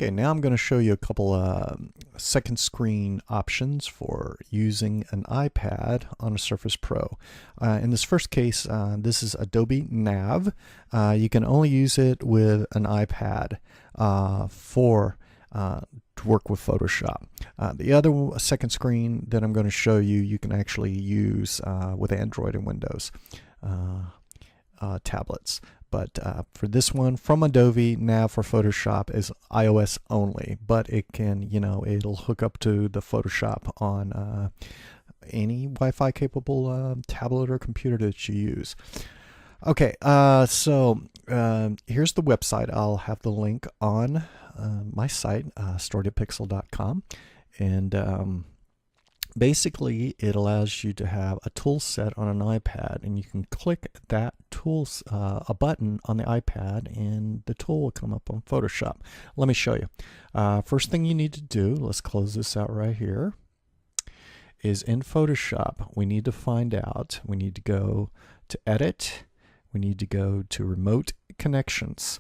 Okay, now I'm going to show you a couple second screen options for using an iPad on a Surface Pro. In this first case, this is Adobe NAV. You can only use it with an iPad to work with Photoshop. The other second screen that I'm going to show you, you can actually use with Android and Windows tablets. But for this one from Adobe, NAV for Photoshop is iOS only, but it can, it'll hook up to the Photoshop on any Wi-Fi capable tablet or computer that you use. Okay, so here's the website. I'll have the link on my site, Story2Pixel.com, and basically, it allows you to have a tool set on an iPad, and you can click that tools a button on the iPad, and the tool will come up on Photoshop. Let me show you. First thing you need to do, let's close this out right here, is in Photoshop, we need to find out, we need to go to Edit, we need to go to Remote Connections,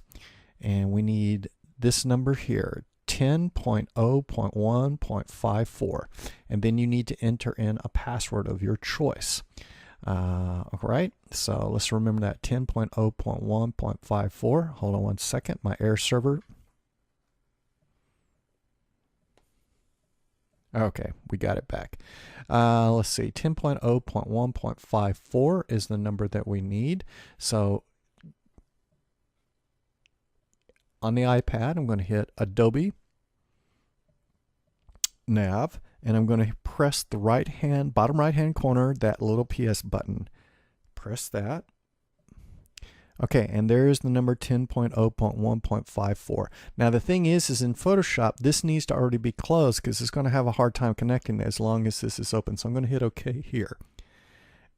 and we need this number here, 10.0.1.54, and then you need to enter in a password of your choice. All right, so let's remember that 10.0.1.54. Hold on one second, my air server. Okay, we got it back. Let's see, 10.0.1.54 is the number that we need. So on the iPad, I'm going to hit Adobe NAV, and I'm going to press the bottom right hand corner, that little PS button. Press that. Okay, and there's the number 10.0.1.54. Now the thing is in Photoshop, this needs to already be closed because it's going to have a hard time connecting as long as this is open. So I'm going to hit OK here.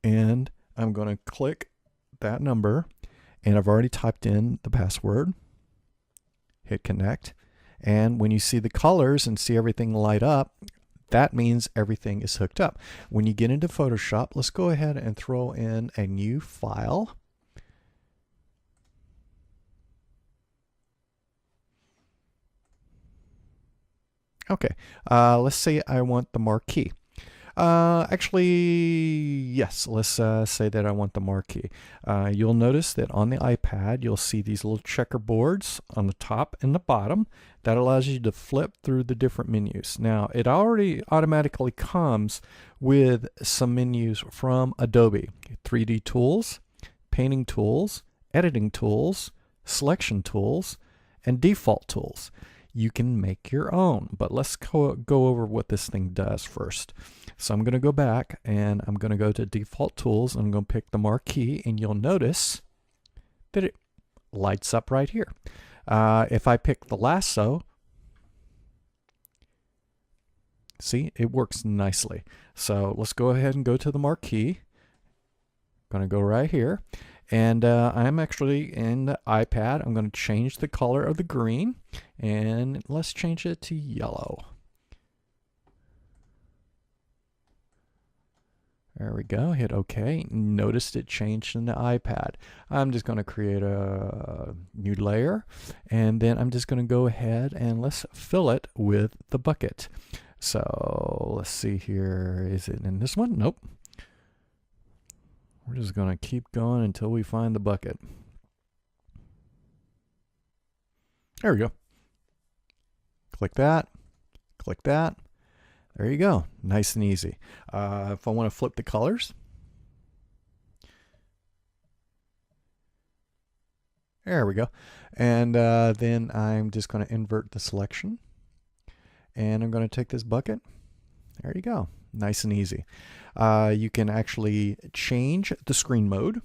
And I'm going to click that number, and I've already typed in the password. Hit connect. And when you see the colors and see everything light up, that means everything is hooked up. When you get into Photoshop, let's go ahead and throw in a new file. Okay, let's say I want the marquee. Actually, yes, let's say that I want the marquee. You'll notice that on the iPad, you'll see these little checkerboards on the top and the bottom. That allows you to flip through the different menus. Now, it already automatically comes with some menus from Adobe. 3D tools, painting tools, editing tools, selection tools, and default tools. You can make your own, but let's go over what this thing does first. So I'm going to go back, and I'm going to go to default tools, and I'm going to pick the marquee, and you'll notice that it lights up right here. If I pick the lasso, see, it works nicely. So let's go ahead and go to the marquee. I'm going to go right here. And I'm actually in the iPad. I'm going to change the color of the green, and let's change it to yellow. There we go. Hit OK. Noticed it changed in the iPad. I'm just going to create a new layer, and then I'm just going to go ahead and let's fill it with the bucket. So let's see here. Is it in this one? Nope. We're just going to keep going until we find the bucket. There we go. Click that. Click that. There you go. Nice and easy. If I want to flip the colors, there we go. And then I'm just going to invert the selection. And I'm going to take this bucket. There you go. Nice and easy. You can actually change the screen mode.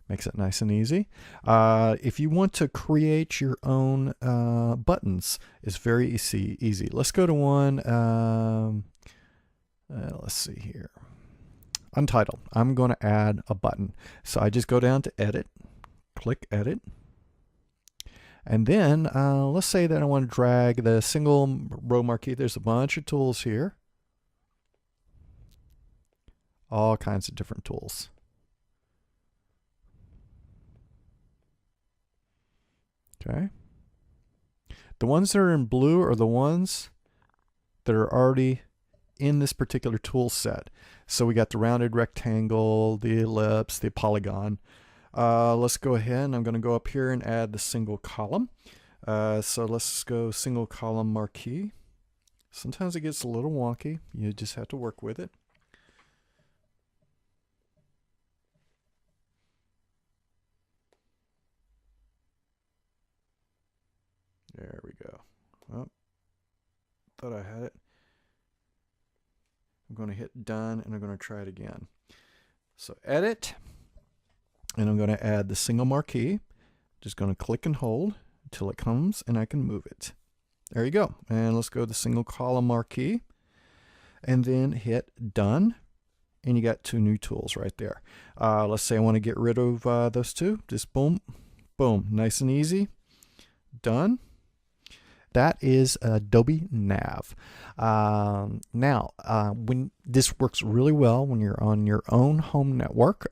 Makes it nice and easy. If you want to create your own buttons, it's very easy. Let's go to one. Let's see here. Untitled. I'm going to add a button. So I just go down to Edit, click Edit. And then let's say that I want to drag the single row marquee. There's a bunch of tools here. All kinds of different tools. Okay. The ones that are in blue are the ones that are already in this particular tool set. So we got the rounded rectangle, the ellipse, the polygon. Let's go ahead and I'm going to go up here and add the single column. So let's go single column marquee. Sometimes it gets a little wonky. You just have to work with it. There we go. Oh, thought I had it. I'm going to hit done and I'm going to try it again. So edit, and I'm going to add the single marquee. Just going to click and hold until it comes and I can move it. There you go. And let's go to the single column marquee and then hit done. And you got two new tools right there. Let's say I want to get rid of those two. Just boom, boom, nice and easy. Done. That is Adobe NAV. Now, when this works really well when you're on your own home network,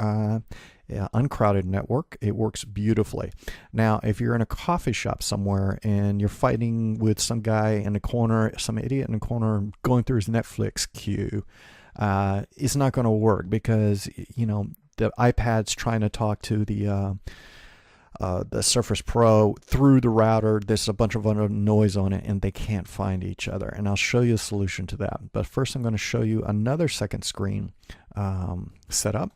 uncrowded network, it works beautifully. Now, if you're in a coffee shop somewhere and you're fighting with some guy in the corner, some idiot in the corner going through his Netflix queue, it's not going to work because, you know, the iPad's trying to talk to the SurfacePro through the router. There's a bunch of other noise on it and they can't find each other. And I'll show you a solution to that. But first I'm going to show you another second screen setup.